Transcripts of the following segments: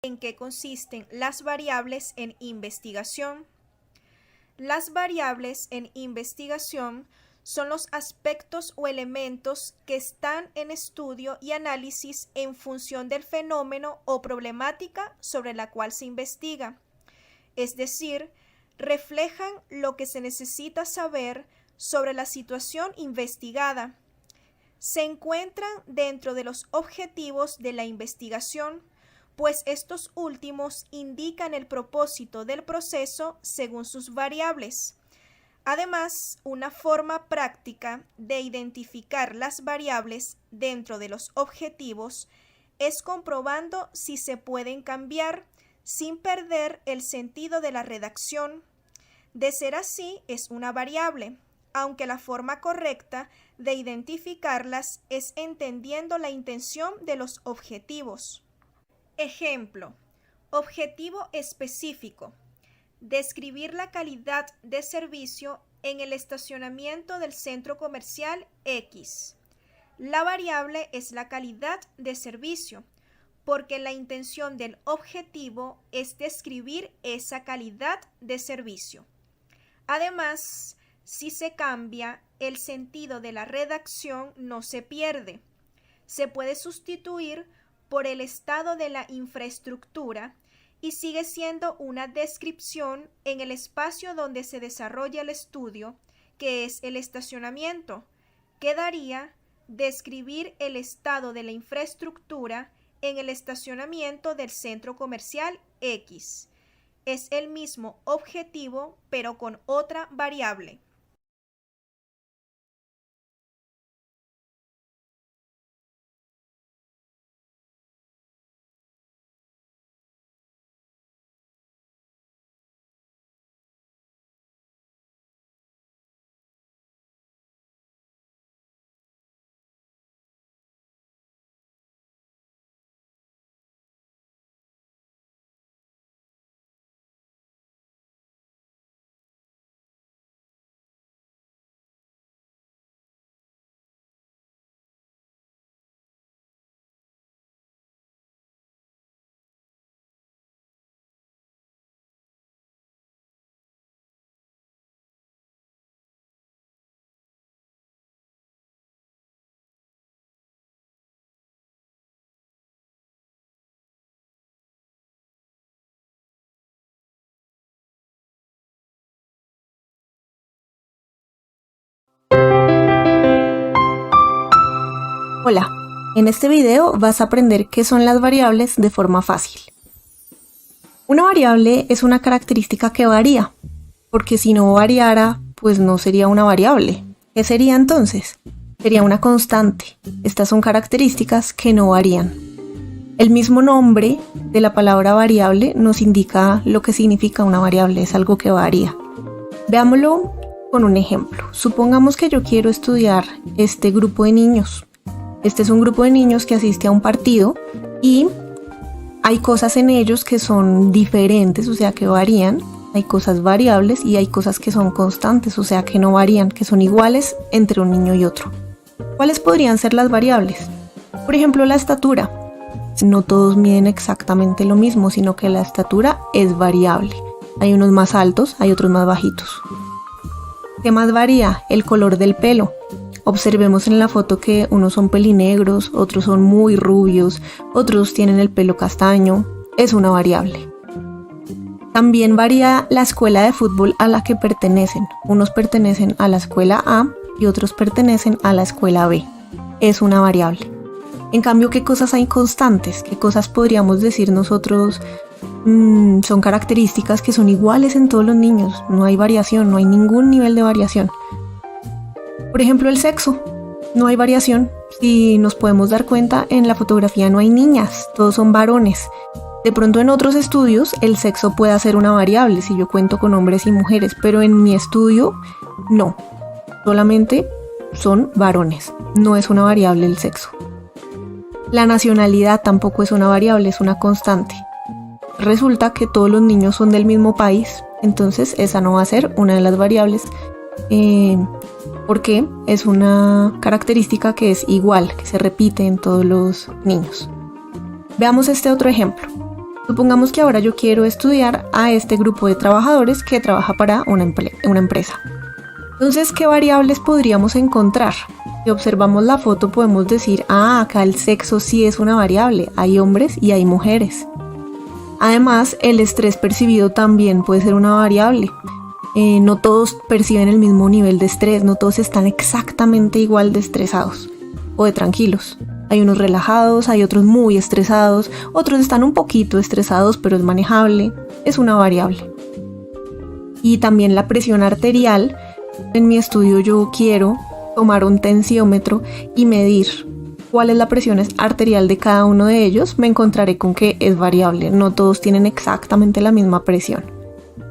¿En qué consisten las variables en investigación? Las variables en investigación son los aspectos o elementos que están en estudio y análisis en función del fenómeno o problemática sobre la cual se investiga. Es decir, reflejan lo que se necesita saber sobre la situación investigada. Se encuentran dentro de los objetivos de la investigación, pues estos últimos indican el propósito del proceso según sus variables. Además, una forma práctica de identificar las variables dentro de los objetivos es comprobando si se pueden cambiar sin perder el sentido de la redacción. De ser así, es una variable, aunque la forma correcta de identificarlas es entendiendo la intención de los objetivos. Ejemplo: objetivo específico: describir la calidad de servicio en el estacionamiento del centro comercial X. La variable es la calidad de servicio, porque la intención del objetivo es describir esa calidad de servicio. Además, si se cambia, el sentido de la redacción no se pierde. Se puede sustituir por el estado de la infraestructura y sigue siendo una descripción en el espacio donde se desarrolla el estudio, que es el estacionamiento. Quedaría describir el estado de la infraestructura en el estacionamiento del centro comercial X. Es el mismo objetivo, pero con otra variable. Hola, en este video vas a aprender qué son las variables de forma fácil. Una variable es una característica que varía, porque si no variara, pues no sería una variable. ¿Qué sería entonces? Sería una constante. Estas son características que no varían. El mismo nombre de la palabra variable nos indica lo que significa una variable, es algo que varía. Veámoslo con un ejemplo. Supongamos que yo quiero estudiar este grupo de niños. Este es un grupo de niños que asiste a un partido y hay cosas en ellos que son diferentes, o sea que varían. Hay cosas variables y hay cosas que son constantes, o sea que no varían, que son iguales entre un niño y otro. ¿Cuáles podrían ser las variables? Por ejemplo, la estatura. No todos miden exactamente lo mismo, sino que la estatura es variable. Hay unos más altos, hay otros más bajitos. ¿Qué más varía? El color del pelo. Observemos en la foto que unos son pelinegros, otros son muy rubios, otros tienen el pelo castaño. Es una variable. También varía la escuela de fútbol a la que pertenecen. Unos pertenecen a la escuela A y otros pertenecen a la escuela B. Es una variable. En cambio, ¿qué cosas hay constantes? ¿Qué cosas podríamos decir nosotros? Son características que son iguales en todos los niños. No hay variación, no hay ningún nivel de variación. Por ejemplo, el sexo. No hay variación. Si nos podemos dar cuenta, en la fotografía no hay niñas, todos son varones. De pronto en otros estudios el sexo puede ser una variable si yo cuento con hombres y mujeres, pero en mi estudio no. Solamente son varones. No es una variable el sexo. La nacionalidad tampoco es una variable, es una constante. Resulta que todos los niños son del mismo país, entonces esa no va a ser una de las variables. Porque es una característica que es igual, que se repite en todos los niños. Veamos este otro ejemplo. Supongamos que ahora yo quiero estudiar a este grupo de trabajadores que trabaja para una empresa. Entonces, ¿qué variables podríamos encontrar? Si observamos la foto podemos decir, acá el sexo sí es una variable, hay hombres y hay mujeres. Además, el estrés percibido también puede ser una variable. No todos perciben el mismo nivel de estrés, no todos están exactamente igual de estresados o de tranquilos. Hay unos relajados, hay otros muy estresados, otros están un poquito estresados, pero es manejable, es una variable. Y también la presión arterial. En mi estudio yo quiero tomar un tensiómetro y medir cuál es la presión arterial de cada uno de ellos. Me encontraré con que es variable, no todos tienen exactamente la misma presión.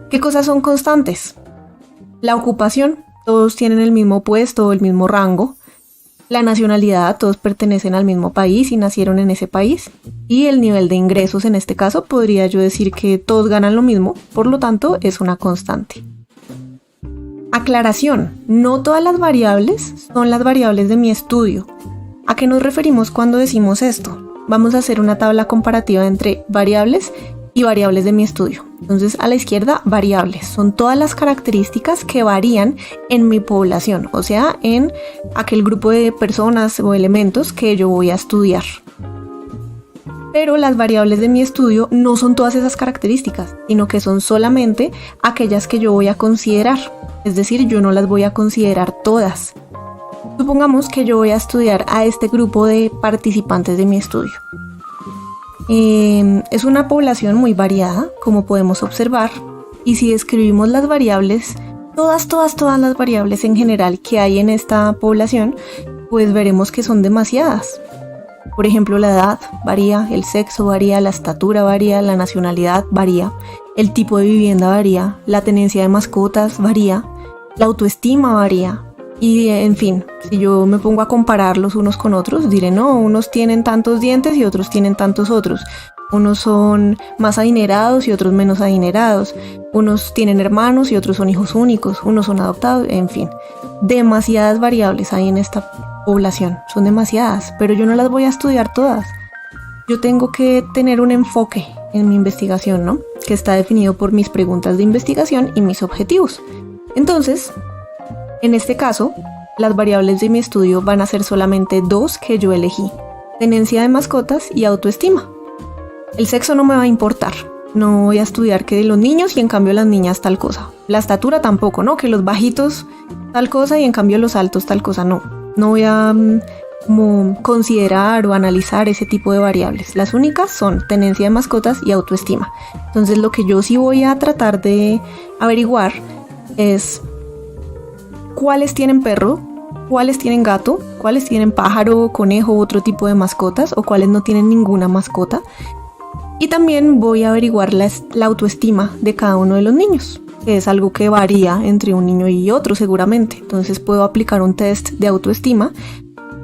¿Qué cosas son constantes? La ocupación, todos tienen el mismo puesto o el mismo rango. La nacionalidad, todos pertenecen al mismo país y nacieron en ese país. Y el nivel de ingresos, en este caso, podría yo decir que todos ganan lo mismo, por lo tanto es una constante. Aclaración, no todas las variables son las variables de mi estudio. ¿A qué nos referimos cuando decimos esto? Vamos a hacer una tabla comparativa entre variables y variables de mi estudio. Entonces, a la izquierda, variables. Son todas las características que varían en mi población, o sea, en aquel grupo de personas o elementos que yo voy a estudiar. Pero las variables de mi estudio no son todas esas características, sino que son solamente aquellas que yo voy a considerar. Es decir, yo no las voy a considerar todas. Supongamos que yo voy a estudiar a este grupo de participantes de mi estudio. Es una población muy variada, como podemos observar, y si describimos las variables, todas las variables en general que hay en esta población, pues veremos que son demasiadas. Por ejemplo, la edad varía, el sexo varía, la estatura varía, la nacionalidad varía, el tipo de vivienda varía, la tenencia de mascotas varía, la autoestima varía. Y en fin, si yo me pongo a compararlos unos con otros, diré no, unos tienen tantos dientes y otros tienen tantos otros. Unos son más adinerados y otros menos adinerados. Unos tienen hermanos y otros son hijos únicos. Unos son adoptados, en fin. Demasiadas variables hay en esta población, son demasiadas, pero yo no las voy a estudiar todas. Yo tengo que tener un enfoque en mi investigación, ¿no? Que está definido por mis preguntas de investigación y mis objetivos. Entonces, en este caso, las variables de mi estudio van a ser solamente dos que yo elegí: tenencia de mascotas y autoestima. El sexo no me va a importar. No voy a estudiar que de los niños y en cambio las niñas tal cosa. La estatura tampoco, ¿no? Que los bajitos tal cosa y en cambio los altos tal cosa, no. No voy a como considerar o analizar ese tipo de variables. Las únicas son tenencia de mascotas y autoestima. Entonces lo que yo sí voy a tratar de averiguar es cuáles tienen perro, cuáles tienen gato, cuáles tienen pájaro, conejo u otro tipo de mascotas, o cuáles no tienen ninguna mascota. Y también voy a averiguar la autoestima de cada uno de los niños, que es algo que varía entre un niño y otro seguramente. Entonces puedo aplicar un test de autoestima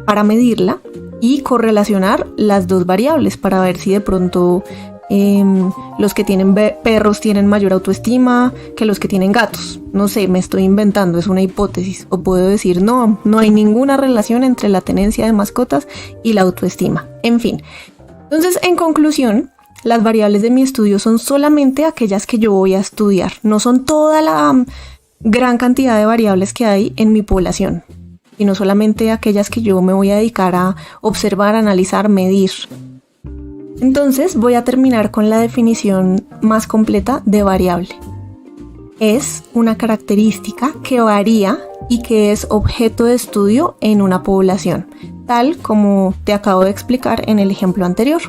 para medirla y correlacionar las dos variables para ver si de pronto los que tienen perros tienen mayor autoestima que los que tienen gatos. No sé, me estoy inventando, es una hipótesis. O puedo decir no hay ninguna relación entre la tenencia de mascotas y la autoestima. En fin, entonces en conclusión, las variables de mi estudio son solamente aquellas que yo voy a estudiar. No son toda la gran cantidad de variables que hay en mi población, sino solamente aquellas que yo me voy a dedicar a observar, analizar, medir. Entonces voy a terminar con la definición más completa de variable. Es una característica que varía y que es objeto de estudio en una población, tal como te acabo de explicar en el ejemplo anterior.